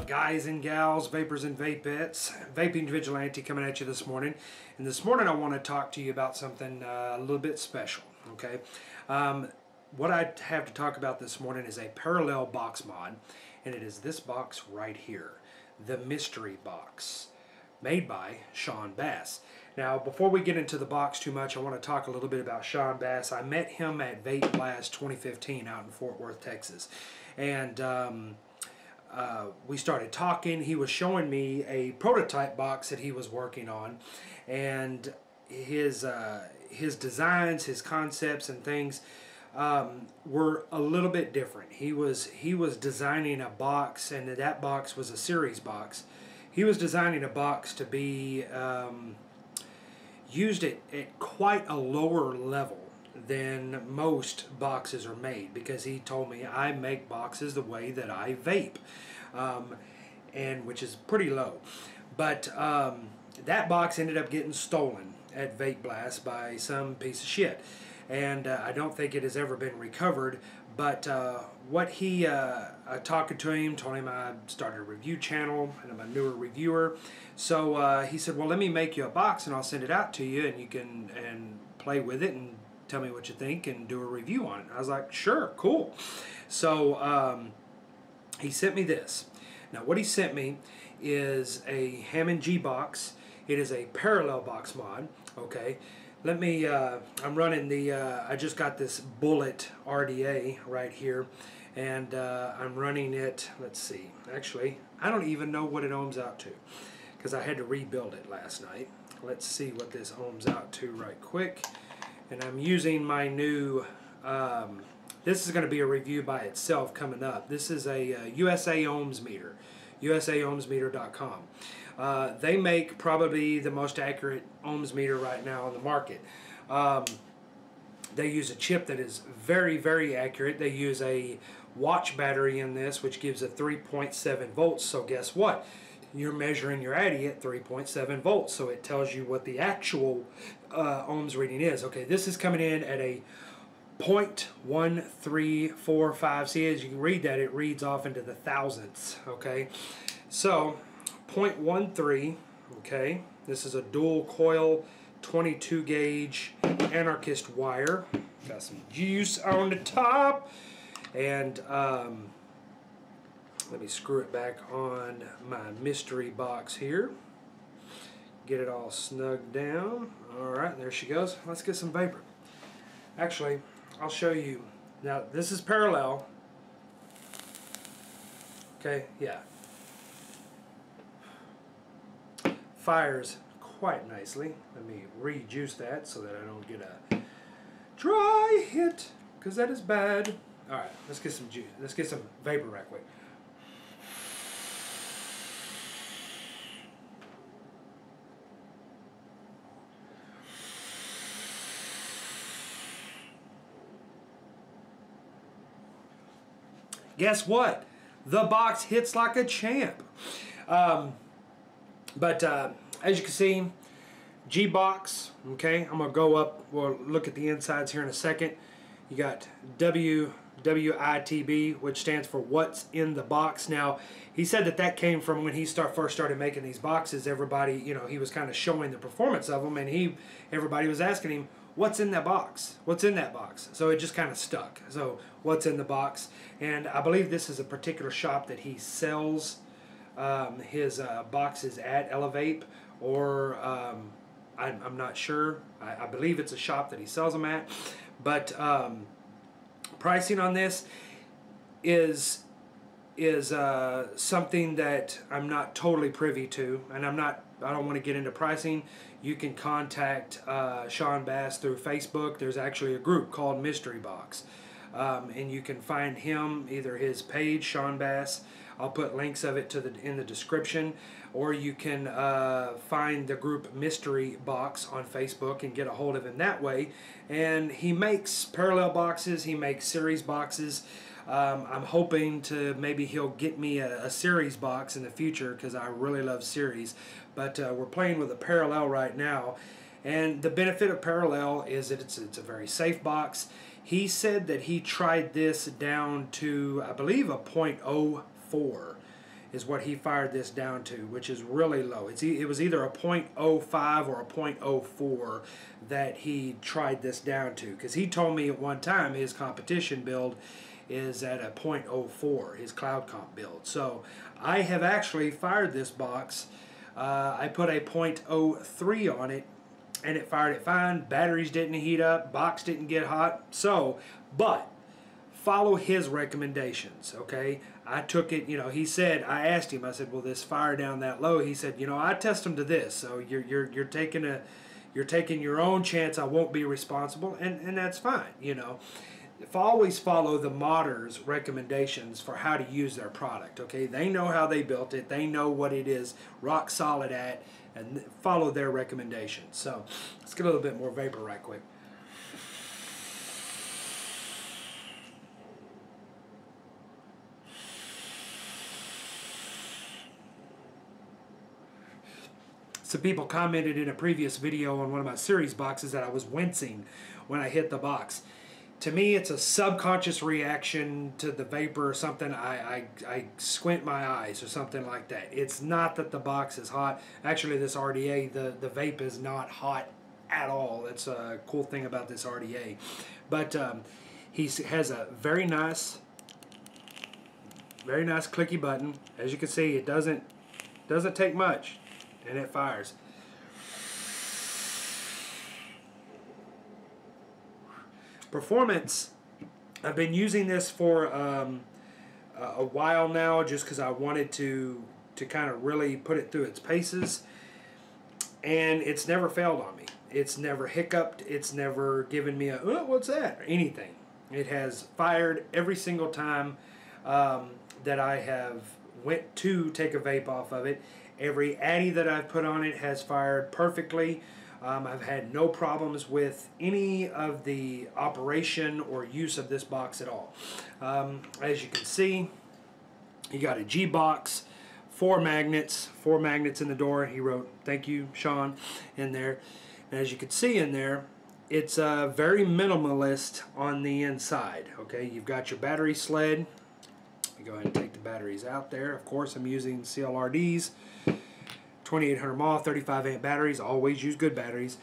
up, guys and gals, vapors and vapettes? Vaping Vigilante coming at you this morning. And this morning I want to talk to you about something a little bit special, okay? What I have to talk about this morning is a parallel box mod, and it is this box right here, the Mystery Box, made by Sean Bass. Now, before we get into the box too much, I want to talk a little bit about Sean Bass. I met him at Vape Blast 2015 out in Fort Worth, Texas. And we started talking. He was showing me a prototype box that he was working on, and his designs, his concepts and things were a little bit different. He was designing a box, and that box was a series box. He was designing a box to be used at quite a lower level than most boxes are made, because he told me I make boxes the way that I vape, and which is pretty low. But that box ended up getting stolen at Vape Blast by some piece of shit, and I don't think it has ever been recovered. But what he, talking to him, told him I started a review channel and I'm a newer reviewer. So he said, well, let me make you a box and I'll send it out to you, and you can play with it and tell me what you think and do a review on it. I was like, sure, cool. So he sent me this. Now what he sent me is a Hammond G box. It is a parallel box mod, okay? Let me, I'm running the, I just got this Bullet RDA right here, and I'm running it, let's see, actually, I don't even know what it ohms out to, because I had to rebuild it last night. Let's see what this ohms out to right quick. And I'm using my new, this is going to be a review by itself coming up. This is a USA Ohms meter, usaohmsmeter.com. They make probably the most accurate ohms meter right now on the market. They use a chip that is very, very accurate. They use a watch battery in this, which gives a 3.7 volts. So guess what? You're measuring your Addy at 3.7 volts, so it tells you what the actual ohms reading is. Okay, this is coming in at a 0.1345. See, as you can read that, it reads off into the thousandths. Okay, so 0.13. Okay, this is a dual coil 22 gauge anarchist wire. Got some juice on the top, and let me screw it back on my mystery box here. Get it all snugged down. Alright, there she goes. Let's get some vapor. Actually, I'll show you. Now, this is parallel. Okay, yeah. Fires quite nicely. Let me rejuice that so that I don't get a dry hit, because that is bad. Alright, let's get some juice. Let's get some vapor right quick. Guess what? The box hits like a champ. But as you can see, G-Box, okay, I'm going to go up, we'll look at the insides here in a second. You got WITB, which stands for what's in the box. Now, he said that that came from when he first started making these boxes. Everybody, you know, he was kind of showing the performance of them, and everybody was asking him, what's in that box? What's in that box? So it just kind of stuck. So what's in the box? And I believe this is a particular shop that he sells his boxes at, Elevate, or I'm not sure. I believe it's a shop that he sells them at. But pricing on this is something that I'm not totally privy to, and I don't want to get into pricing. You can contact Sean Bass through Facebook. There's actually a group called Mystery Box, and you can find him, either his page, Sean Bass. I'll put links of it in the description, or you can find the group Mystery Box on Facebook and get a hold of him that way. And he makes parallel boxes. He makes series boxes. I'm hoping to maybe he'll get me a series box in the future, because I really love series. But we're playing with a parallel right now. And the benefit of parallel is that it's a very safe box. He said that he tried this down to, I believe, a 0.04 is what he fired this down to, which is really low. It was either a .05 or a .04 that he tried this down to, because he told me at one time his competition build is at a .04, his Cloud Comp build. So I have actually fired this box. I put a .03 on it, and it fired it fine. Batteries didn't heat up, box didn't get hot. So, but follow his recommendations, okay? I took it, you know, he said, I asked him, I said, will this fire down that low? He said, you know, I test them to this, so you're taking your own chance. I won't be responsible, and that's fine, you know. Always follow the modders' recommendations for how to use their product, okay? They know how they built it, they know what it is rock solid at, and follow their recommendations. So let's get a little bit more vapor right quick. Some people commented in a previous video on one of my series boxes that I was wincing when I hit the box. To me, it's a subconscious reaction to the vapor or something. I squint my eyes or something like that. It's not that the box is hot. Actually, this RDA, the vape is not hot at all. That's a cool thing about this RDA. But he has a very nice clicky button. As you can see, it doesn't take much, and it fires. Performance, I've been using this for a while now, just because I wanted to kind of really put it through its paces, and it's never failed on me. It's never hiccuped. It's never given me a what's that, or anything. It has fired every single time that I have went to take a vape off of it. Every Addy that I've put on it has fired perfectly. I've had no problems with any of the operation or use of this box at all. As you can see, you got a G box, 4 magnets in the door. He wrote, "Thank you, Sean," in there. And as you can see in there, it's very minimalist on the inside. Okay, you've got your battery sled. Go ahead and take the batteries out there. Of course, I'm using CLRDs. 2800 mAh, 35 amp batteries. Always use good batteries.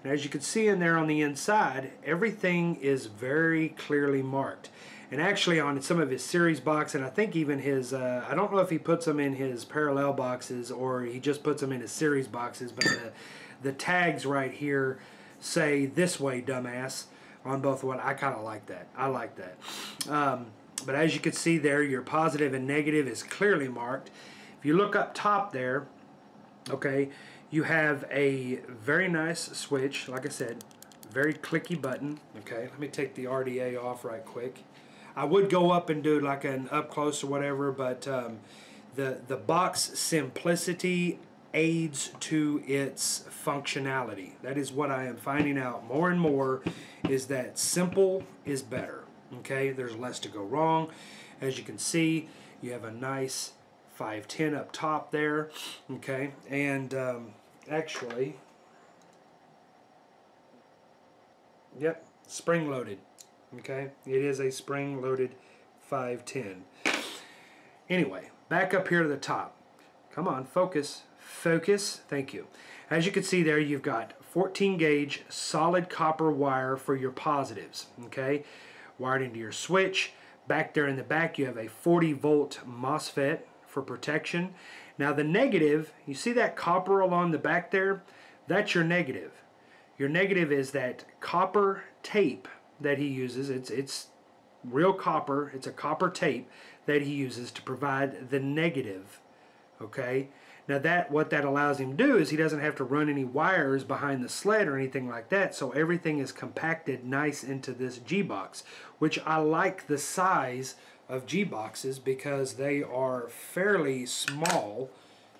And as you can see in there on the inside, everything is very clearly marked. And actually on some of his series box, and I think even his, I don't know if he puts them in his parallel boxes or he just puts them in his series boxes, but the tags right here say "this way, dumbass" on both of them. I kind of like that. I like that. But as you can see there, your positive and negative is clearly marked. If you look up top there, okay, you have a very nice switch, like I said, very clicky button. Okay, let me take the RDA off right quick. I would go up and do like an up close or whatever, but the box simplicity aids to its functionality. That is what I am finding out more and more, is that simple is better. Okay, there's less to go wrong. As you can see, you have a nice 510 up top there. Okay, and actually, yep, spring loaded. Okay, it is a spring loaded 510. Anyway, back up here to the top. Come on, focus, focus. Thank you. As you can see there, you've got 14 gauge solid copper wire for your positives. Okay, wired into your switch. Back there in the back, you have a 40 volt MOSFET for protection. Now the negative, you see that copper along the back there? That's your negative. Your negative is that copper tape that he uses. It's real copper. It's a copper tape that he uses to provide the negative. Okay? Now what that allows him to do is he doesn't have to run any wires behind the sled or anything like that, so everything is compacted nice into this G-Box, which I like the size of G-Boxes because they are fairly small.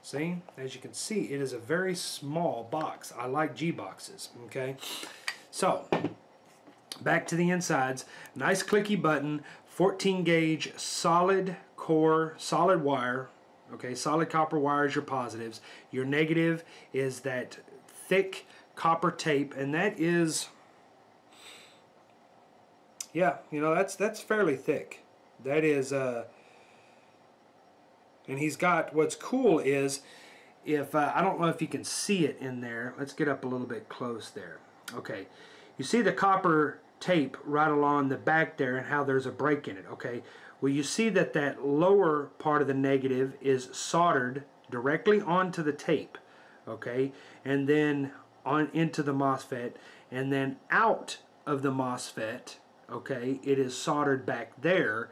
See, as you can see, it is a very small box. I like G-Boxes, okay? So, back to the insides. Nice clicky button, 14 gauge solid core, solid wire. Okay, solid copper wire is your positives. Your negative is that thick copper tape, and that is, yeah, you know, that's fairly thick. That is And he's got, what's cool is, if I don't know if you can see it in there. Let's get up a little bit close there. Okay, you see the copper tape right along the back there and how there's a break in it. Okay, well, you see that that lower part of the negative is soldered directly onto the tape. Okay, and then on into the MOSFET, and then out of the MOSFET, okay, it is soldered back there,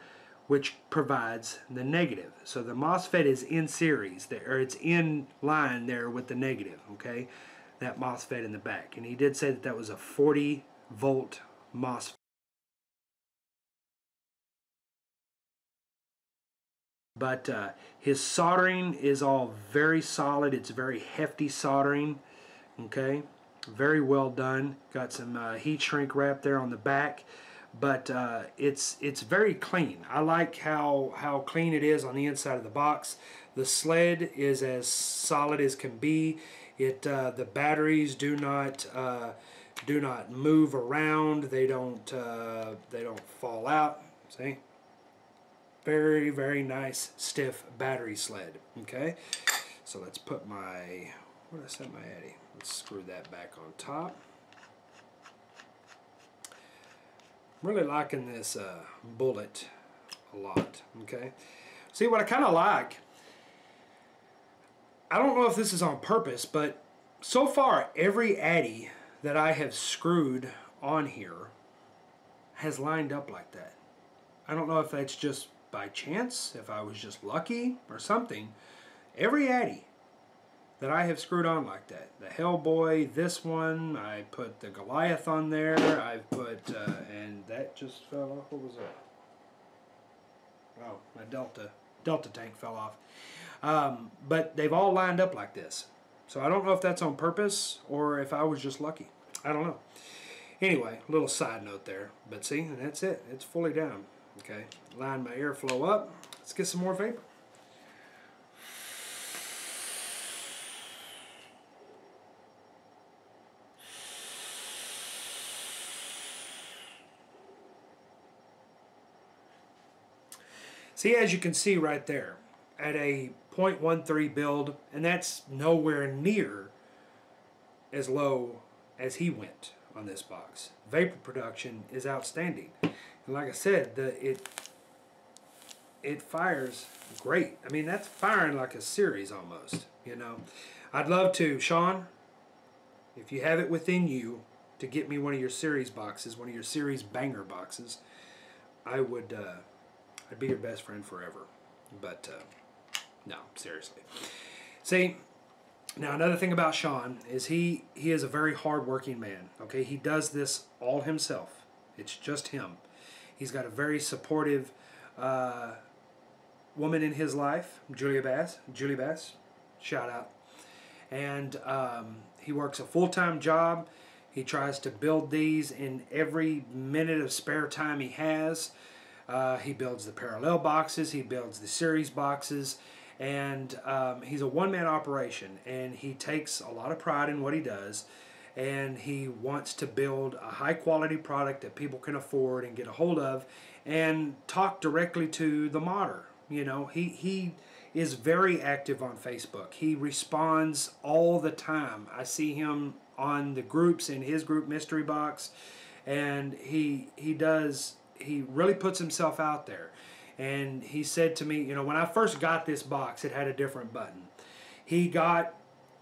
which provides the negative. So the MOSFET is in series there, or it's in line there with the negative, okay, that MOSFET in the back. And he did say that that was a 40-volt MOSFET. But his soldering is all very solid. It's very hefty soldering, okay, very well done. Got some heat shrink wrap there on the back, but it's very clean. I like how clean it is on the inside of the box. The sled is as solid as can be. The batteries do not move around. They don't fall out. See, very, very nice stiff battery sled. Okay, so let's put my, what did I set my Addy? Let's screw that back on top. I'm really liking this bullet a lot. Okay, see what I kind of like. I don't know if this is on purpose, but so far every Addy that I have screwed on here has lined up like that. I don't know if that's just by chance, if I was just lucky or something. Every Addy that I have screwed on like that, the Hellboy, this one, I put the Goliath on there, I've put, and that just fell off. What was that? Oh, my Delta tank fell off. But they've all lined up like this. So I don't know if that's on purpose or if I was just lucky. I don't know. Anyway, a little side note there. But see, and that's it. It's fully down. Okay, line my airflow up. Let's get some more vapor. See, as you can see right there, at a 0.13 build, and that's nowhere near as low as he went on this box. Vapor production is outstanding. And like I said, it fires great. I mean, that's firing like a series almost, you know. I'd love to, Sean, if you have it within you, to get me one of your series boxes, one of your series banger boxes. I'd be your best friend forever. But no, seriously. See, now another thing about Sean is he is a very hard-working man. Okay, he does this all himself. It's just him. He's got a very supportive woman in his life, Julie Bass, shout out. And he works a full-time job. He tries to build these in every minute of spare time he has. He builds the parallel boxes, he builds the series boxes, and he's a one-man operation, and he takes a lot of pride in what he does, and he wants to build a high-quality product that people can afford and get a hold of and talk directly to the modder. You know, he is very active on Facebook. He responds all the time. I see him on the groups in his group Mystery Box, and he really puts himself out there. And he said to me, you know, when I first got this box, it had a different button. He got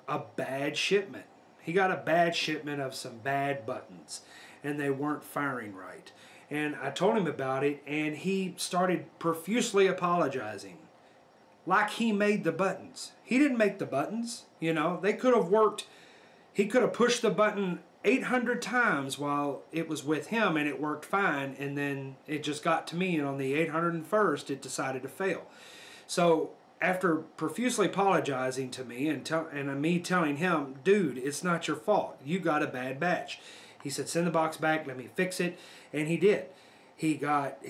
a bad shipment. He got a bad shipment of some bad buttons, and they weren't firing right. And I told him about it, and he started profusely apologizing, like he made the buttons. He didn't make the buttons, you know. They could have worked. He could have pushed the button 800 times while it was with him, and it worked fine, and then it just got to me, and on the 801st it decided to fail. So after profusely apologizing to me and me telling him, dude, it's not your fault, you got a bad batch, he said, send the box back, let me fix it. And he did. He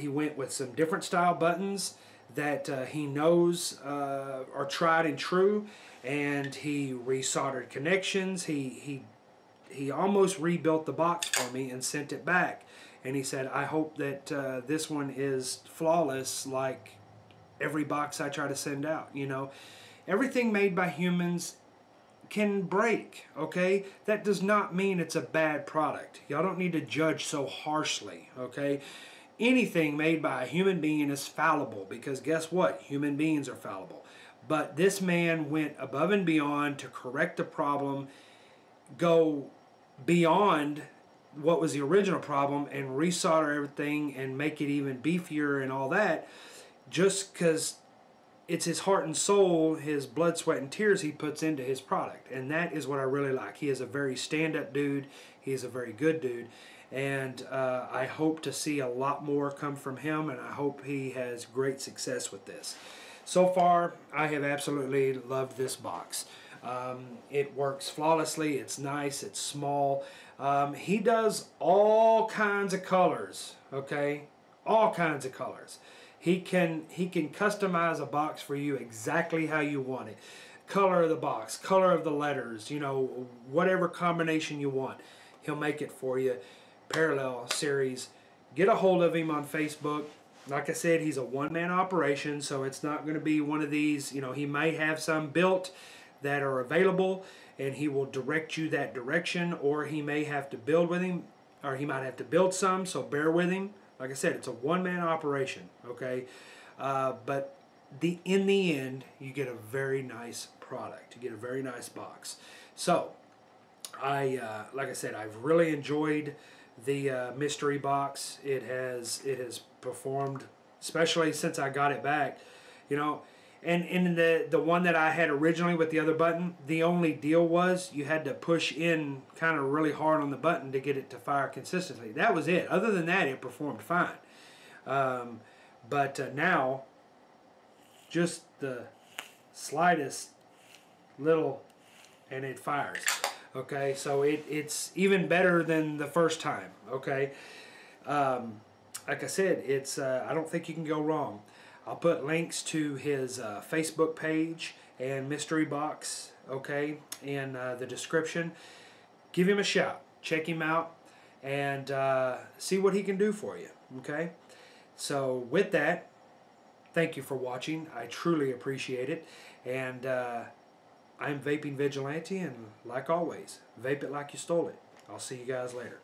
went with some different style buttons that he knows are tried and true, and he resoldered connections. He almost rebuilt the box for me and sent it back. And he said, I hope that this one is flawless like every box I try to send out. You know, everything made by humans can break, okay? That does not mean it's a bad product. Y'all don't need to judge so harshly, okay? Anything made by a human being is fallible, because guess what? Human beings are fallible. But this man went above and beyond to correct the problem, go beyond what was the original problem, and resolder everything and make it even beefier and all that, just because it's his heart and soul, his blood, sweat, and tears he puts into his product. And that is what I really like. He is a very stand-up dude. He is a very good dude. And I hope to see a lot more come from him, and I hope he has great success with this. So far, I have absolutely loved this box. It works flawlessly. It's nice. It's small. He does all kinds of colors, okay? All kinds of colors. He can customize a box for you exactly how you want it. Color of the box, color of the letters, you know, whatever combination you want, he'll make it for you. Parallel series. Get a hold of him on Facebook. Like I said, he's a one-man operation, so it's not going to be one of these, you know, he may have some built that are available, and he will direct you that direction, or he may have to build with him, or he might have to build some, so bear with him. Like I said, it's a one-man operation, okay? But in the end, you get a very nice product. You get a very nice box. So, like I said, I've really enjoyed the mystery box. It has performed, especially since I got it back, you know. And in the one that I had originally with the other button, the only deal was you had to push in kind of really hard on the button to get it to fire consistently. That was it. Other than that, it performed fine. But now, just the slightest little, and it fires. Okay, so it's even better than the first time. Okay, like I said, it's I don't think you can go wrong. I'll put links to his Facebook page and mystery box, okay, in the description. Give him a shout. Check him out and see what he can do for you, okay? So with that, thank you for watching. I truly appreciate it. And I'm Vaping Vigilante, and like always, vape it like you stole it. I'll see you guys later.